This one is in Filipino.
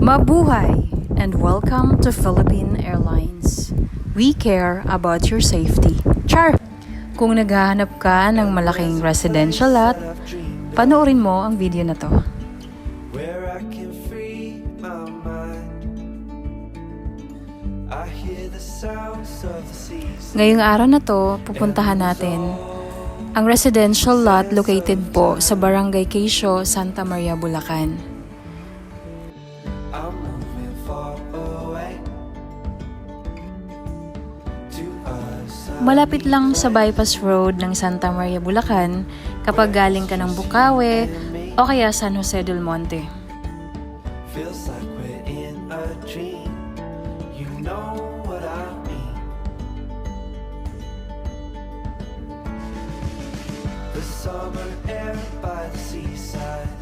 Mabuhay and welcome to Philippine Airlines. We care about your safety. Char! Kung naghahanap ka ng malaking residential lot, panoorin mo ang video na to. Ngayong araw na to, pupuntahan natin ang residential lot located po sa Barangay Quezio, Santa Maria, Bulacan. Malapit lang sa bypass road ng Santa Maria, Bulacan kapag galing ka ng Bukawe o kaya San Jose del Monte. Feels like we're in a dream. You know what I mean. The summer air by the seaside.